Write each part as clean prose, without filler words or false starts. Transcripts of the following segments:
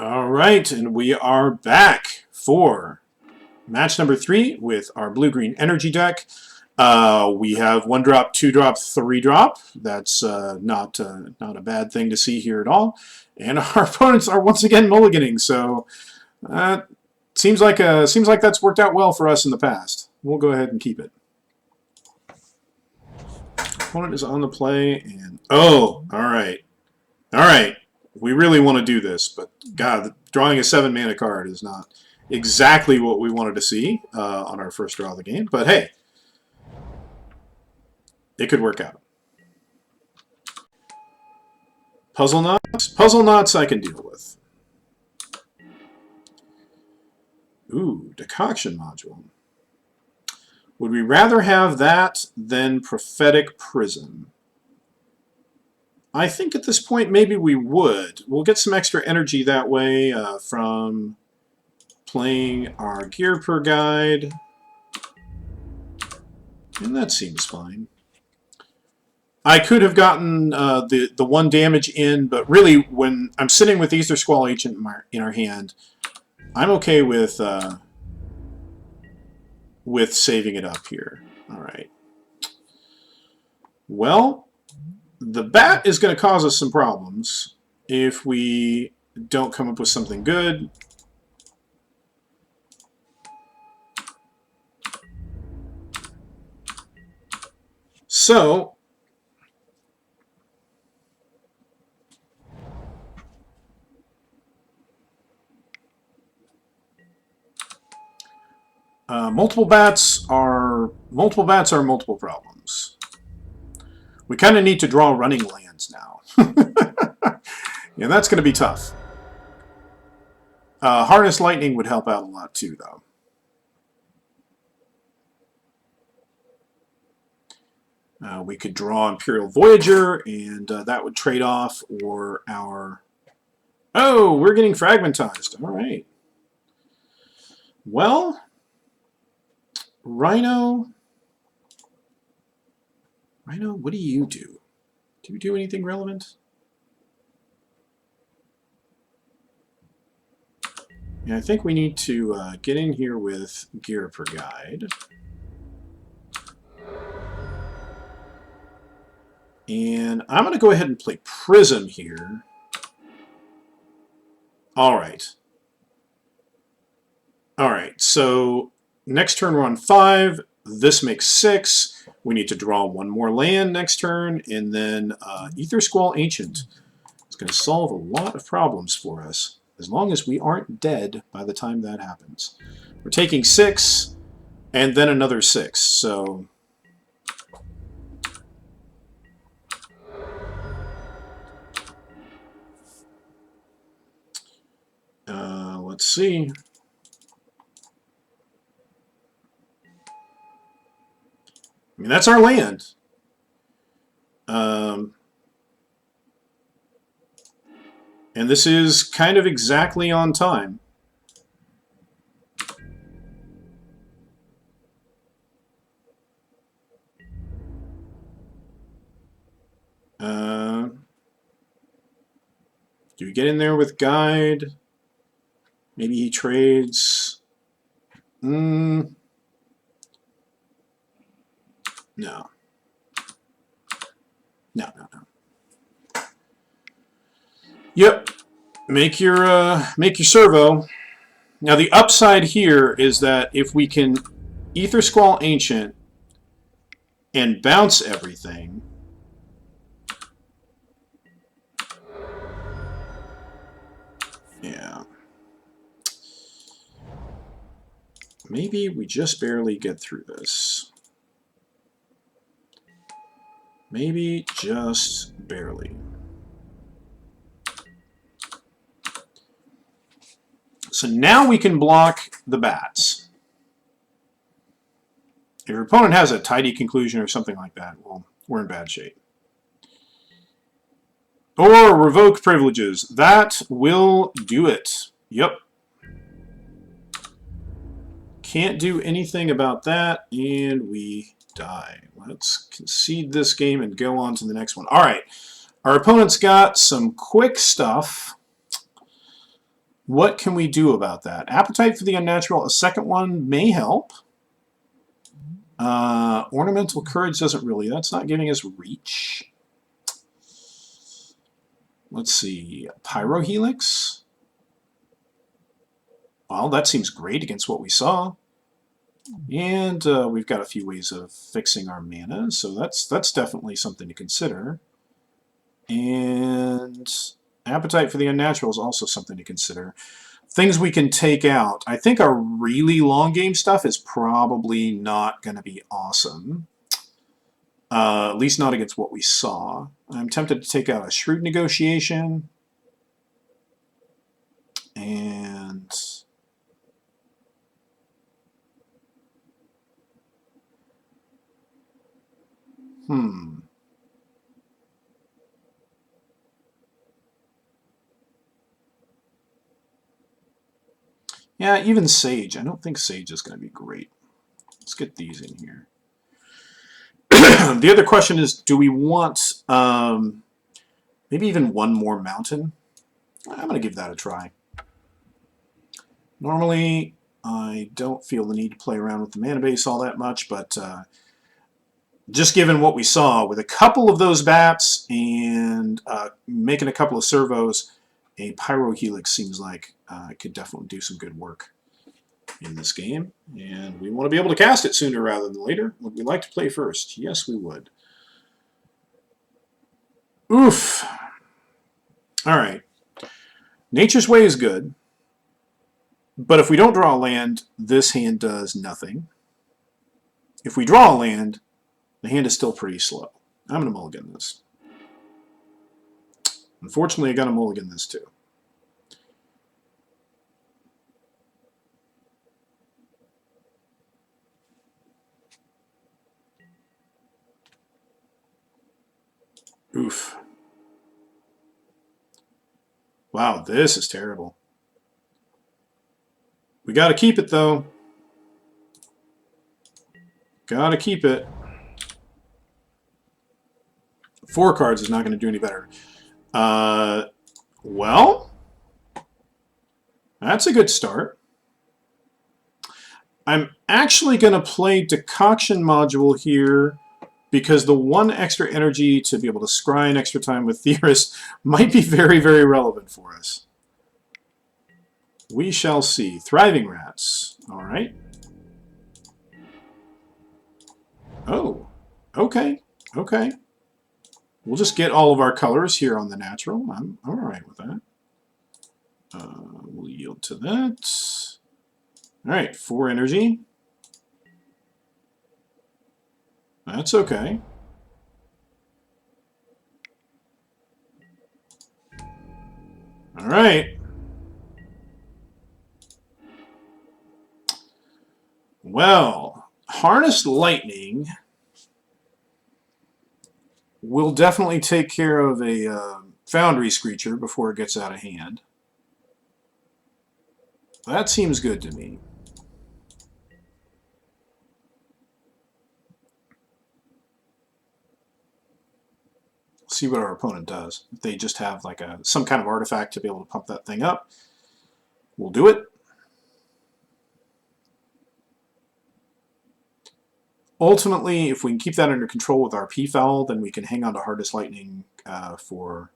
All right, and we are back for match number 3 with our blue-green energy deck. We have 1 drop, 2 drop, 3 drop. That's not a bad thing to see here at all. And our opponents are once again mulliganing, so seems like that's worked out well for us in the past. We'll go ahead and keep it. Opponent is on the play, and oh, all right. We really want to do this, but God, drawing a 7-mana card is not exactly what we wanted to see on our first draw of the game. But hey, it could work out. Puzzle knots? Puzzle knots I can deal with. Ooh, decoction module. Would we rather have that than prophetic prism? I think at this point maybe we would. We'll get some extra energy that way from playing our gear per guide. And that seems fine. I could have gotten the 1 damage in, but really when I'm sitting with Aether Squall Ancient in our hand, I'm okay with saving it up here. All right. Well, the bat is going to cause us some problems if we don't come up with something good. So, multiple bats are multiple problems. We kind of need to draw running lands now. Yeah, that's going to be tough. Harness Lightning would help out a lot too, though. We could draw Imperial Voyager, and that would trade off, or our... Oh, we're getting fragmentized. All right. Well, Rhino, what do you do? Do you do anything relevant? Yeah, I think we need to get in here with gear per guide. And I'm going to go ahead and play Prism here. All right. All right, so next turn we're on 5. This makes 6. We need to draw 1 more land next turn, and then Aether Squall Ancient is going to solve a lot of problems for us, as long as we aren't dead by the time that happens. We're taking 6, and then another 6, so... let's see. I mean, that's our land. And this is kind of exactly on time. Do we get in there with guide? Maybe he trades. No. No. Yep. Make your servo. Now the upside here is that if we can Aether Squall Ancient and bounce everything, yeah. Maybe we just barely get through this. Maybe just barely. So now we can block the bats. If your opponent has a tidy conclusion or something like that, well, we're in bad shape. Or revoke privileges. That will do it. Yep. Can't do anything about that, and we die. Let's concede this game and go on to the next one. All right. Our opponent's got some quick stuff. What can we do about that? Appetite for the Unnatural, a second one may help. Ornamental Courage doesn't really. That's not giving us reach. Let's see. Pyrohelix. Well, that seems great against what we saw. And we've got a few ways of fixing our mana, so that's definitely something to consider. And Appetite for the Unnatural is also something to consider. Things we can take out. I think our really long game stuff is probably not going to be awesome. At least not against what we saw. I'm tempted to take out a Shrewd Negotiation. And yeah, even Sage. I don't think Sage is going to be great. Let's get these in here. The other question is, do we want maybe even one more mountain? I'm going to give that a try. Normally, I don't feel the need to play around with the mana base all that much, but just given what we saw, with a couple of those bats and making a couple of servos, a Pyrohelix seems like it could definitely do some good work in this game. And we want to be able to cast it sooner rather than later. Would we like to play first? Yes, we would. Oof. All right. Nature's Way is good. But if we don't draw a land, this hand does nothing. If we draw a land, the hand is still pretty slow. I'm going to mulligan this. Unfortunately, I got to mulligan this too. Oof. Wow, this is terrible. We got to keep it, though. Got to keep it. 4 cards is not going to do any better. Well, that's a good start. I'm actually going to play Decoction Module here because the 1 extra energy to be able to scry an extra time with Theorist might be very, very relevant for us. We shall see. Thriving Rats. All right. Oh, okay. Okay. We'll just get all of our colors here on the natural. I'm all right with that. We'll yield to that. All right, 4 energy. That's okay. All right. Well, Harnessed Lightning will definitely take care of a Foundry Screecher before it gets out of hand. That seems good to me. See what our opponent does. If they just have like some kind of artifact to be able to pump that thing up, we'll do it. Ultimately, if we can keep that under control with our P-Foul, then we can hang on to Hardest Lightning for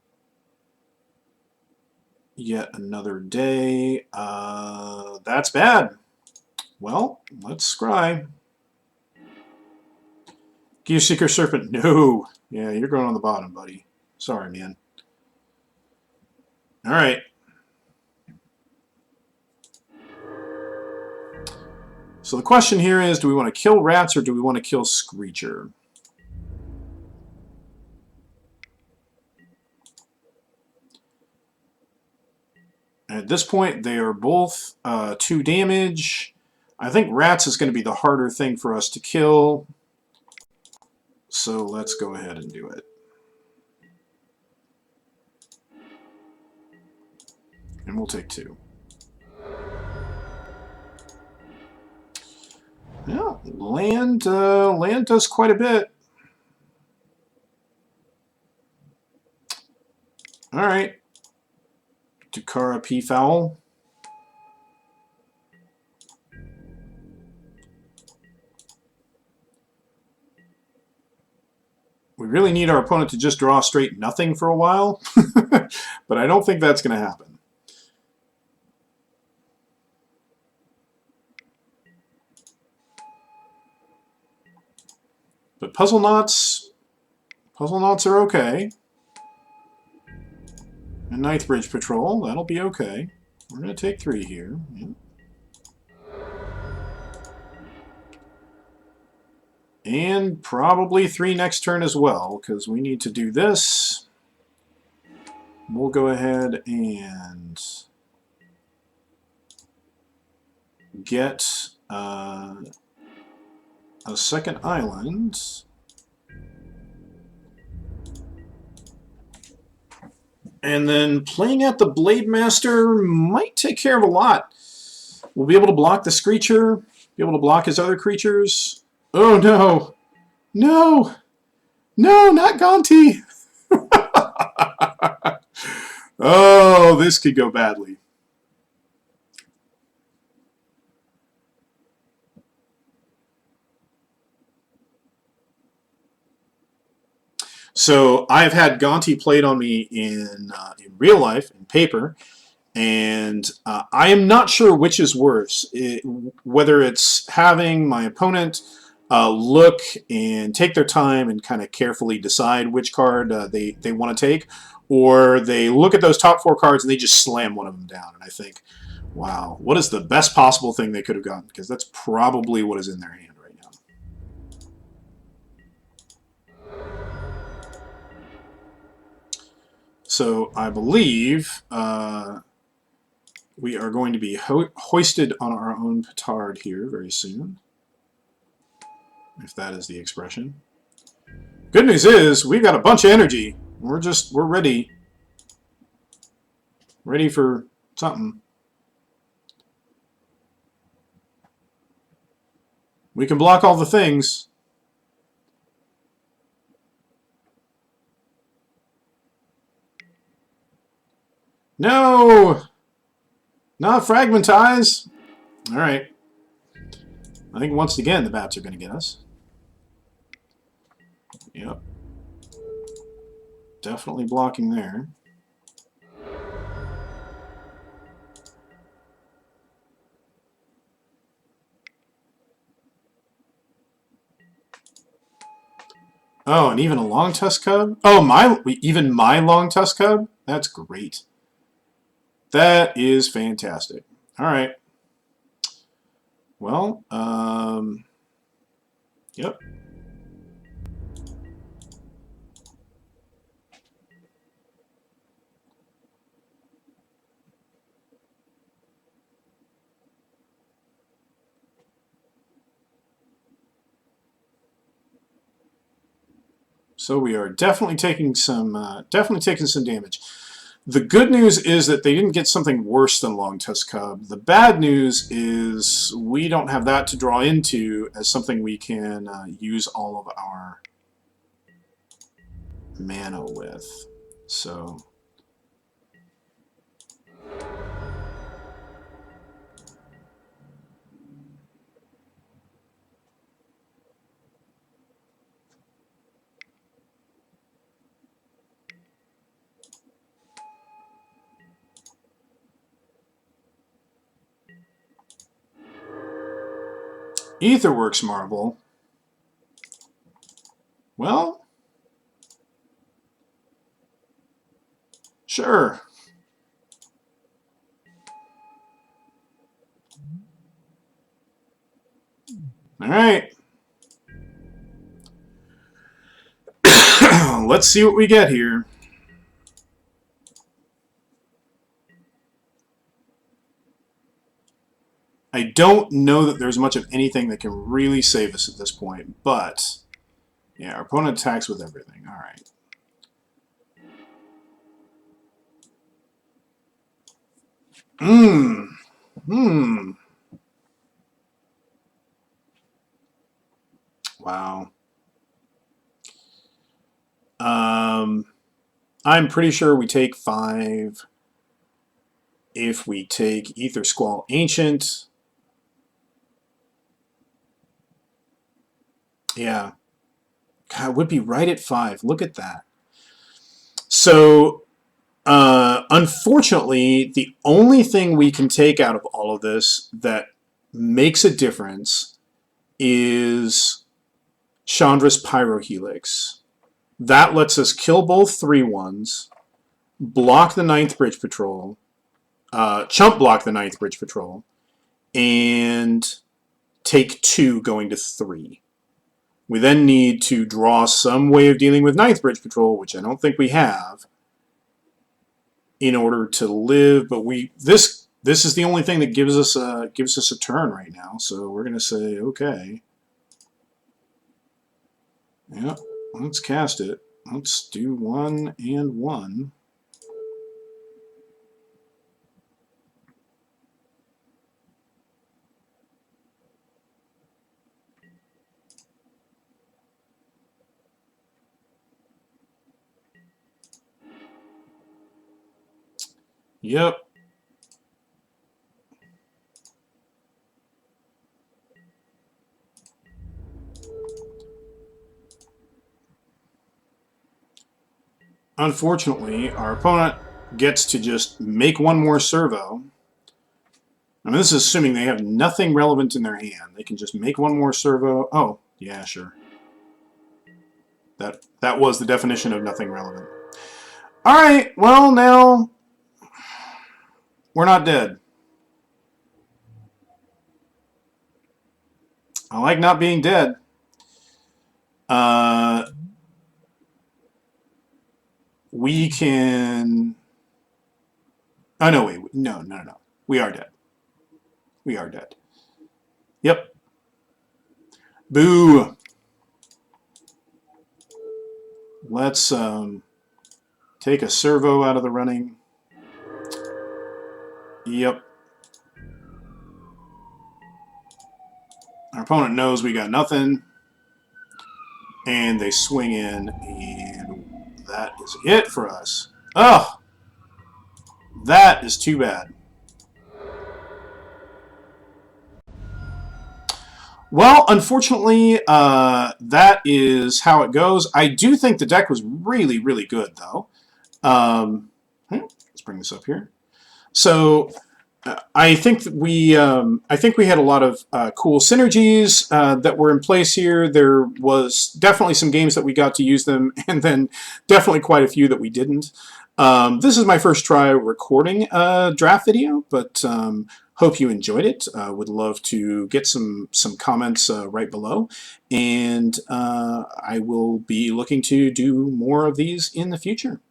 yet another day. That's bad. Well, let's scry. Geoseeker Serpent, no. Yeah, you're going on the bottom, buddy. Sorry, man. All right. So the question here is, do we want to kill rats or do we want to kill Screecher? At this point, they are both 2 damage. I think rats is going to be the harder thing for us to kill. So let's go ahead and do it. And we'll take 2. Yeah, land does quite a bit. All right. Tukara P-Foul. We really need our opponent to just draw straight nothing for a while, but I don't think that's going to happen. But puzzle knots are okay. And Ninth Bridge Patrol, that'll be okay. We're going to take 3 here. Yeah. And probably 3 next turn as well, because we need to do this. We'll go ahead and get a second island. And then playing at the Blade Master might take care of a lot. We'll be able to block the Screecher, be able to block his other creatures. Oh no! No! No, not Gonti! Oh, this could go badly. So I've had Gonti played on me in real life, in paper, and I am not sure which is worse. Whether it's having my opponent look and take their time and kind of carefully decide which card they want to take, or they look at those top 4 cards and they just slam one of them down. And I think, wow, what is the best possible thing they could have gotten? Because that's probably what is in their hand right now. So I believe we are going to be hoisted on our own petard here very soon, if that is the expression. Good news is we've got a bunch of energy. We're ready for something. We can block all the things. No! Not fragmentize! Alright. I think once again the bats are going to get us. Yep. Definitely blocking there. Oh, and even a long tusk cub? Oh, even my long tusk cub? That's great. That is fantastic. All right. Well, yep. So we are definitely taking some damage. The good news is that they didn't get something worse than Long Tusk Cub. The bad news is we don't have that to draw into as something we can use all of our mana with. So Aetherworks Marble. Well, sure. All right. Let's see what we get here. I don't know that there's much of anything that can really save us at this point, but yeah, our opponent attacks with everything. All right. Wow. I'm pretty sure we take 5 if we take Ether Squall Ancient. Yeah. God, it would be right at 5. Look at that. So, unfortunately, the only thing we can take out of all of this that makes a difference is Chandra's Pyrohelix. That lets us kill both 3/1s, block the 9th Bridge Patrol, chump block the 9th Bridge Patrol, and take 2 going to 3. We then need to draw some way of dealing with 9th Bridge Patrol, which I don't think we have, in order to live. But this is the only thing that gives us a turn right now. So we're gonna say okay. Yeah, let's cast it. Let's do 1 and 1. Yep. Unfortunately, our opponent gets to just make one more servo. I mean, this is assuming they have nothing relevant in their hand. They can just make one more servo. Oh, yeah, sure. That was the definition of nothing relevant. All right, well, now we're not dead. I like not being dead. We can... Oh, no, wait. No. We are dead. We are dead. Yep. Boo. Let's take a servo out of the running. Yep. Our opponent knows we got nothing. And they swing in, and that is it for us. Oh, that is too bad. Well, unfortunately, that is how it goes. I do think the deck was really, really good, though. Let's bring this up here. So I think that we had a lot of cool synergies that were in place here. There was definitely some games that we got to use them, and then definitely quite a few that we didn't. This is my first try recording a draft video, but hope you enjoyed it. Would love to get some comments right below, and I will be looking to do more of these in the future.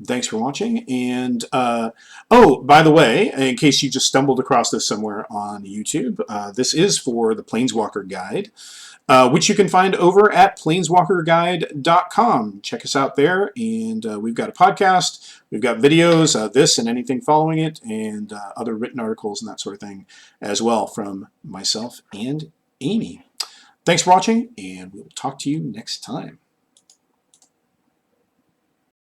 Thanks for watching, and oh, by the way, in case you just stumbled across this somewhere on YouTube, this is for the Planeswalker Guide, which you can find over at planeswalkerguide.com. Check us out there, and we've got a podcast, we've got videos, this and anything following it, and other written articles and that sort of thing as well from myself and Amy. Thanks for watching, and we'll talk to you next time.